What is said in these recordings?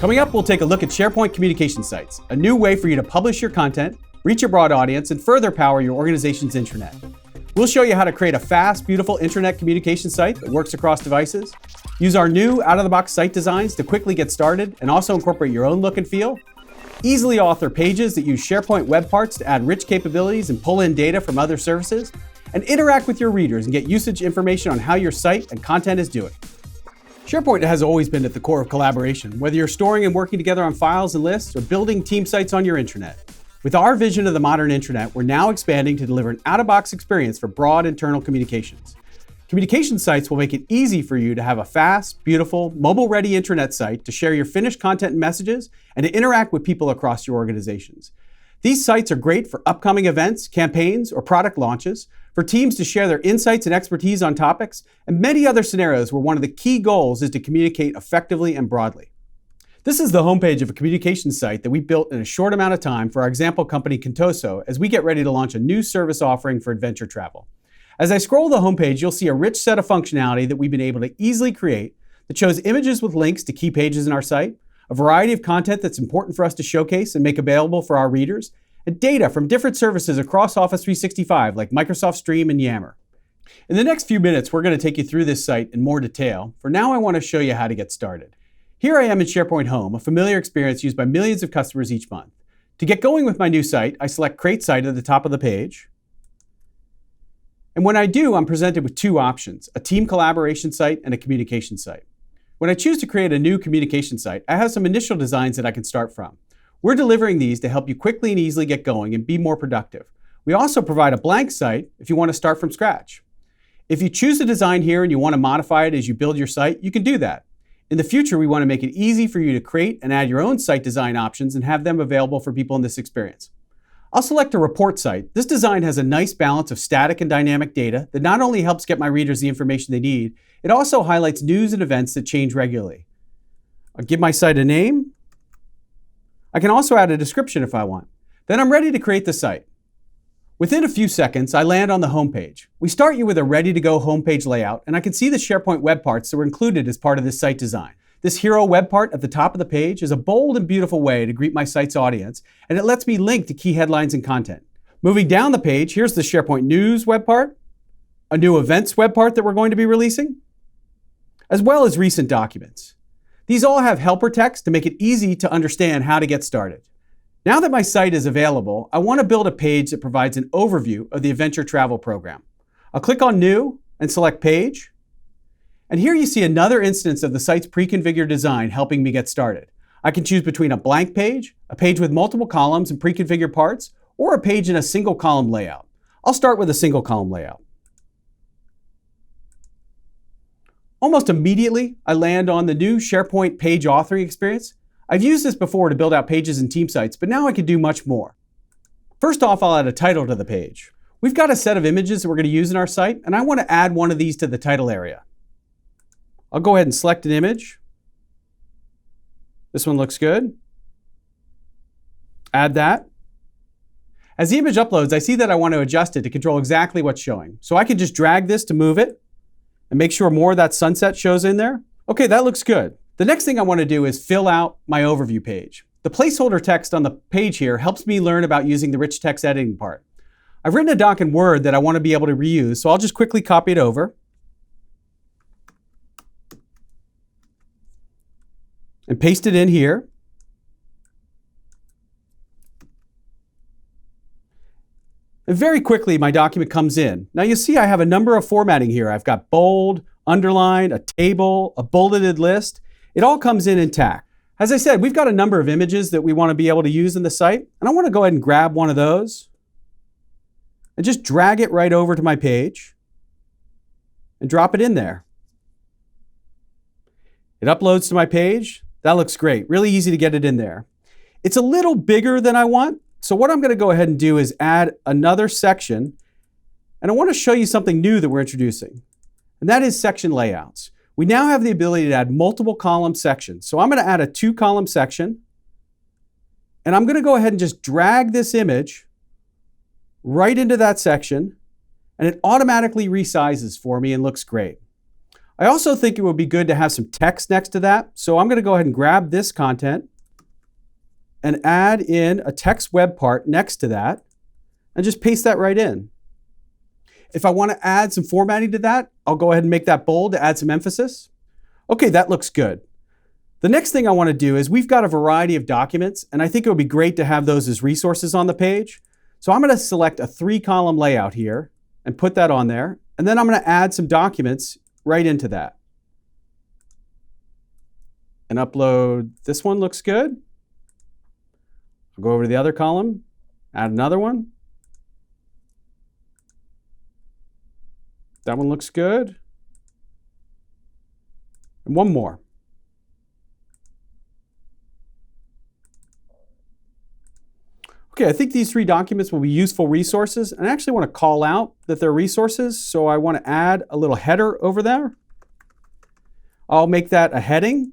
Coming up, we'll take a look at SharePoint communication sites, a new way for you to publish your content, reach a broad audience, and further power your organization's intranet. We'll show you how to create a fast, beautiful intranet communication site that works across devices, use our new out-of-the-box site designs to quickly get started and also incorporate your own look and feel, easily author pages that use SharePoint web parts to add rich capabilities and pull in data from other services, and interact with your readers and get usage information on how your site and content is doing. SharePoint has always been at the core of collaboration, whether you're storing and working together on files and lists or building team sites on your intranet. With our vision of the modern intranet, we're now expanding to deliver an out-of-box experience for broad internal communications. Communication sites will make it easy for you to have a fast, beautiful, mobile-ready intranet site to share your finished content and messages and to interact with people across your organizations. These sites are great for upcoming events, campaigns, or product launches, for teams to share their insights and expertise on topics, and many other scenarios where one of the key goals is to communicate effectively and broadly. This is the homepage of a communication site that we built in a short amount of time for our example company Contoso as we get ready to launch a new service offering for adventure travel. As I scroll the homepage, you'll see a rich set of functionality that we've been able to easily create that shows images with links to key pages in our site, a variety of content that's important for us to showcase and make available for our readers, and data from different services across Office 365 like Microsoft Stream and Yammer. In the next few minutes, we're going to take you through this site in more detail. For now, I want to show you how to get started. Here I am in SharePoint Home, a familiar experience used by millions of customers each month. To get going with my new site, I select Create Site at the top of the page. And when I do, I'm presented with two options, a team collaboration site and a communication site. When I choose to create a new communication site, I have some initial designs that I can start from. We're delivering these to help you quickly and easily get going and be more productive. We also provide a blank site if you want to start from scratch. If you choose a design here and you want to modify it as you build your site, you can do that. In the future, we want to make it easy for you to create and add your own site design options and have them available for people in this experience. I'll select a report site. This design has a nice balance of static and dynamic data that not only helps get my readers the information they need, it also highlights news and events that change regularly. I'll give my site a name. I can also add a description if I want. Then I'm ready to create the site. Within a few seconds, I land on the home page. We start you with a ready-to-go homepage layout, and I can see the SharePoint web parts that were included as part of this site design. This hero web part at the top of the page is a bold and beautiful way to greet my site's audience, and it lets me link to key headlines and content. Moving down the page, here's the SharePoint News web part, a new events web part that we're going to be releasing, as well as recent documents. These all have helper text to make it easy to understand how to get started. Now that my site is available, I want to build a page that provides an overview of the adventure travel program. I'll click on New and select Page. And here you see another instance of the site's pre-configured design helping me get started. I can choose between a blank page, a page with multiple columns and pre-configured parts, or a page in a single column layout. I'll start with a single column layout. Almost immediately, I land on the new SharePoint page authoring experience. I've used this before to build out pages and team sites, but now I can do much more. First off, I'll add a title to the page. We've got a set of images that we're going to use in our site, and I want to add one of these to the title area. I'll go ahead and select an image. This one looks good. Add that. As the image uploads, I see that I want to adjust it to control exactly what's showing. So I can just drag this to move it and make sure more of that sunset shows in there. Okay, that looks good. The next thing I want to do is fill out my overview page. The placeholder text on the page here helps me learn about using the rich text editing part. I've written a doc in Word that I want to be able to reuse, so I'll just quickly copy it over and paste it in here. And very quickly, my document comes in. Now you see I have a number of formatting here. I've got bold, underlined, a table, a bulleted list. It all comes in intact. As I said, we've got a number of images that we want to be able to use in the site. And I want to go ahead and grab one of those and just drag it right over to my page and drop it in there. It uploads to my page. That looks great. Really easy to get it in there. It's a little bigger than I want. So what I'm going to go ahead and do is add another section. And I want to show you something new that we're introducing. And that is section layouts. We now have the ability to add multiple column sections. So I'm going to add a 2-column section. And I'm going to go ahead and just drag this image right into that section. And it automatically resizes for me and looks great. I also think it would be good to have some text next to that. So I'm going to go ahead and grab this content and add in a text web part next to that and just paste that right in. If I want to add some formatting to that, I'll go ahead and make that bold to add some emphasis. Okay, that looks good. The next thing I want to do is we've got a variety of documents, and I think it would be great to have those as resources on the page. So I'm going to select a 3-column layout here and put that on there. And then I'm going to add some documents right into that. And upload. This one looks good. I'll go over to the other column, add another one. That one looks good. And one more. Okay, I think these 3 documents will be useful resources, and I actually want to call out that they're resources, so I want to add a little header over there. I'll make that a heading.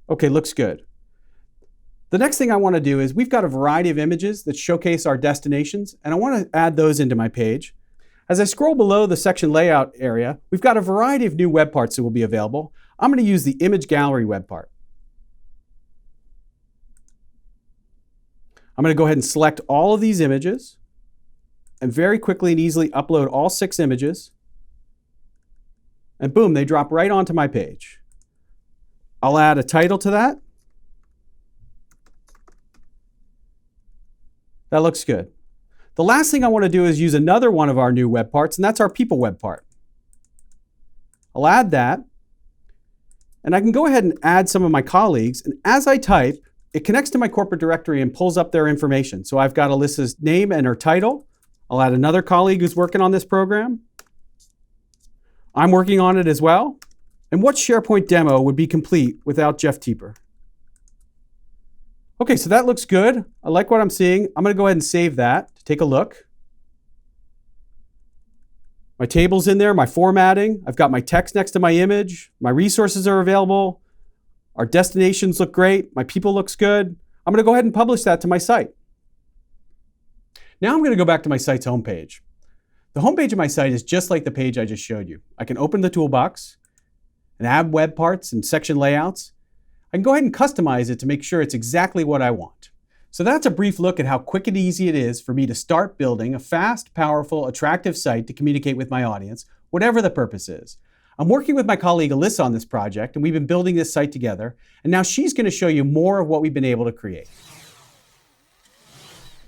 Okay, looks good. The next thing I want to do is we've got a variety of images that showcase our destinations, and I want to add those into my page. As I scroll below the section layout area, we've got a variety of new web parts that will be available. I'm going to use the image gallery web part. I'm going to go ahead and select all of these images and very quickly and easily upload all 6 images. And boom, they drop right onto my page. I'll add a title to that. That looks good. The last thing I want to do is use another one of our new web parts, and that's our people web part. I'll add that, and I can go ahead and add some of my colleagues, and as I type, it connects to my corporate directory and pulls up their information. So I've got Alyssa's name and her title. I'll add another colleague who's working on this program. I'm working on it as well. And what SharePoint demo would be complete without Jeff Teeper? Okay, so that looks good. I like what I'm seeing. I'm going to go ahead and save that to take a look. My table's in there, my formatting. I've got my text next to my image. My resources are available. Our destinations look great. My people looks good. I'm going to go ahead and publish that to my site. Now I'm going to go back to my site's homepage. The homepage of my site is just like the page I just showed you. I can open the toolbox and add web parts and section layouts. I can go ahead and customize it to make sure it's exactly what I want. So that's a brief look at how quick and easy it is for me to start building a fast, powerful, attractive site to communicate with my audience, whatever the purpose is. I'm working with my colleague Alyssa on this project, and we've been building this site together, and now she's going to show you more of what we've been able to create.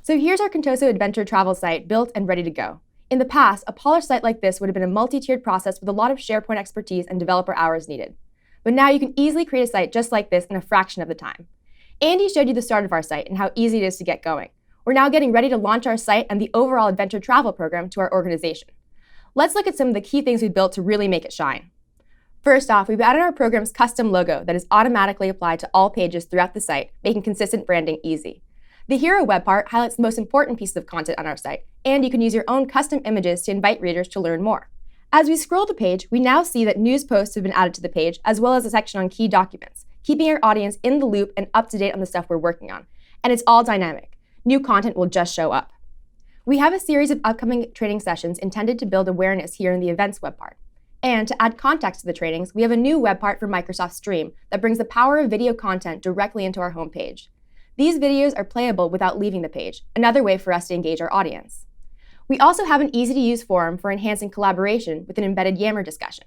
So here's our Contoso adventure travel site built and ready to go. In the past, a polished site like this would have been a multi-tiered process with a lot of SharePoint expertise and developer hours needed. But now you can easily create a site just like this in a fraction of the time. Andy showed you the start of our site and how easy it is to get going. We're now getting ready to launch our site and the overall adventure travel program to our organization. Let's look at some of the key things we built to really make it shine. First off, we've added our program's custom logo that is automatically applied to all pages throughout the site, making consistent branding easy. The hero web part highlights the most important pieces of content on our site, and you can use your own custom images to invite readers to learn more. As we scroll the page, we now see that news posts have been added to the page, as well as a section on key documents, keeping our audience in the loop and up to date on the stuff we're working on. And it's all dynamic. New content will just show up. We have a series of upcoming training sessions intended to build awareness here in the events web part. And to add context to the trainings, we have a new web part for Microsoft Stream that brings the power of video content directly into our homepage. These videos are playable without leaving the page, another way for us to engage our audience. We also have an easy-to-use forum for enhancing collaboration with an embedded Yammer discussion.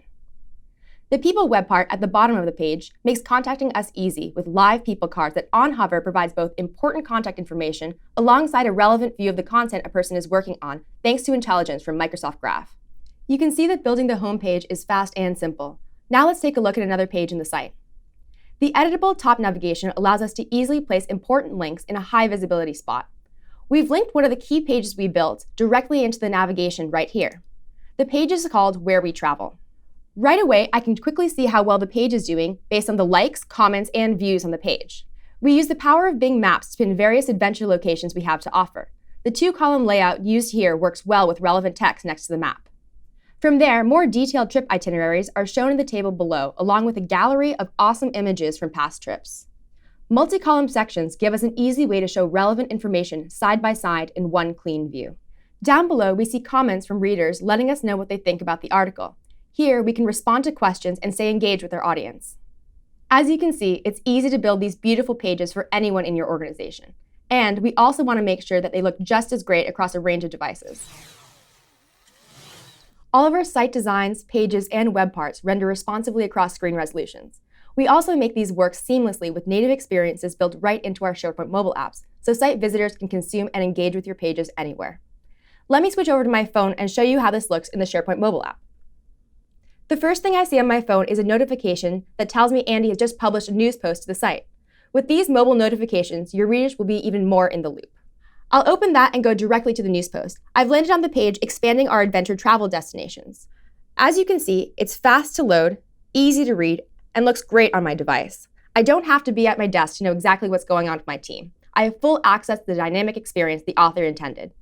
The People web part at the bottom of the page makes contacting us easy with live people cards that on hover provides both important contact information alongside a relevant view of the content a person is working on thanks to intelligence from Microsoft Graph. You can see that building the home page is fast and simple. Now let's take a look at another page in the site. The Editable Top Navigation allows us to easily place important links in a high visibility spot. We've linked one of the key pages we built directly into the navigation right here. The page is called Where We Travel. Right away, I can quickly see how well the page is doing based on the likes, comments, and views on the page. We use the power of Bing Maps to pin various adventure locations we have to offer. The 2-column layout used here works well with relevant text next to the map. From there, more detailed trip itineraries are shown in the table below, along with a gallery of awesome images from past trips. Multi-column sections give us an easy way to show relevant information side by side in one clean view. Down below, we see comments from readers letting us know what they think about the article. Here, we can respond to questions and stay engaged with our audience. As you can see, it's easy to build these beautiful pages for anyone in your organization. And we also want to make sure that they look just as great across a range of devices. All of our site designs, pages, and web parts render responsively across screen resolutions. We also make these work seamlessly with native experiences built right into our Sharepoint mobile apps, so site visitors can consume and engage with your pages anywhere. Let me switch over to my phone and show you how this looks in the Sharepoint mobile app. The first thing I see on my phone is a notification that tells me Andy has just published a news post to the site. With these mobile notifications, your readers will be even more in the loop. I'll open that and go directly to the news post. I've landed on the page expanding our adventure travel destinations. As you can see, it's fast to load, easy to read, and looks great on my device. I don't have to be at my desk to know exactly what's going on with my team. I have full access to the dynamic experience the author intended.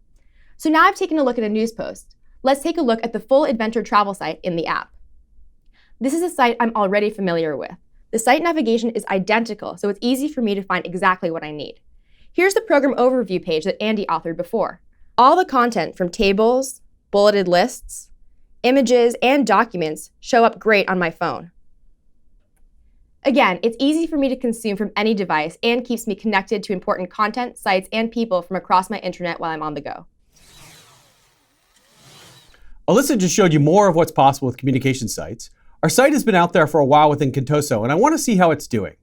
So now I've taken a look at a news post. Let's take a look at the full adventure travel site in the app. This is a site I'm already familiar with. The site navigation is identical, so it's easy for me to find exactly what I need. Here's the program overview page that Andy authored before. All the content from tables, bulleted lists, images, and documents show up great on my phone. Again, it's easy for me to consume from any device and keeps me connected to important content, sites, and people from across my intranet while I'm on the go. Alyssa just showed you more of what's possible with communication sites. Our site has been out there for a while within Contoso, and I want to see how it's doing.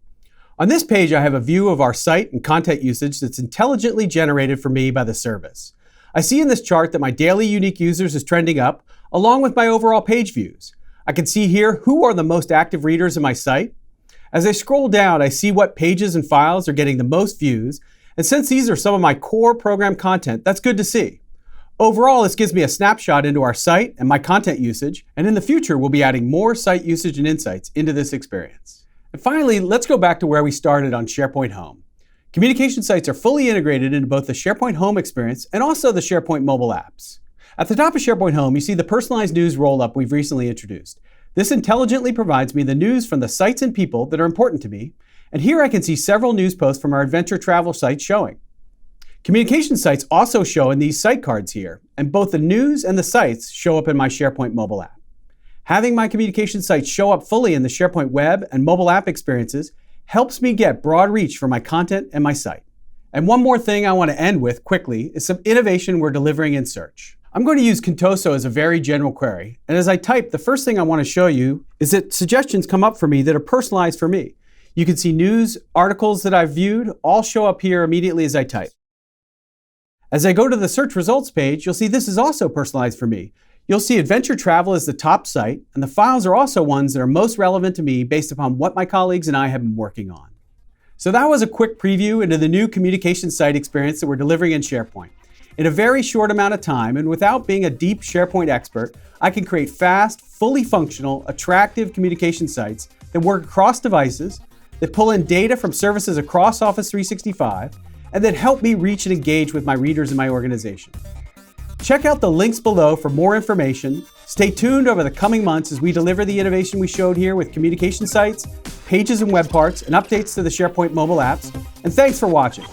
On this page, I have a view of our site and content usage that's intelligently generated for me by the service. I see in this chart that my daily unique users is trending up, along with my overall page views. I can see here who are the most active readers in my site. As I scroll down, I see what pages and files are getting the most views, and since these are some of my core program content, that's good to see. Overall, this gives me a snapshot into our site and my content usage, and in the future, we'll be adding more site usage and insights into this experience. And finally, let's go back to where we started on Sharepoint Home. Communication sites are fully integrated into both the Sharepoint Home experience and also the Sharepoint mobile apps. At the top of Sharepoint Home, you see the personalized news roll-up we've recently introduced. This intelligently provides me the news from the sites and people that are important to me, and here I can see several news posts from our adventure travel site showing. Communication sites also show in these site cards here, and both the news and the sites show up in my Sharepoint mobile app. Having my communication sites show up fully in the Sharepoint web and mobile app experiences helps me get broad reach for my content and my site. And one more thing I want to end with quickly is some innovation we're delivering in search. I'm going to use Contoso as a very general query, and as I type, the first thing I want to show you is that suggestions come up for me that are personalized for me. You can see news, articles that I've viewed, all show up here immediately as I type. As I go to the search results page, you'll see this is also personalized for me. You'll see Adventure Travel as the top site, and the files are also ones that are most relevant to me based upon what my colleagues and I have been working on. So that was a quick preview into the new communication site experience that we're delivering in Sharepoint. In a very short amount of time, and without being a deep Sharepoint expert, I can create fast, fully functional, attractive communication sites that work across devices, that pull in data from services across Office 365, and that help me reach and engage with my readers in my organization. Check out the links below for more information. Stay tuned over the coming months as we deliver the innovation we showed here with communication sites, pages and web parts, and updates to the Sharepoint mobile apps. And thanks for watching.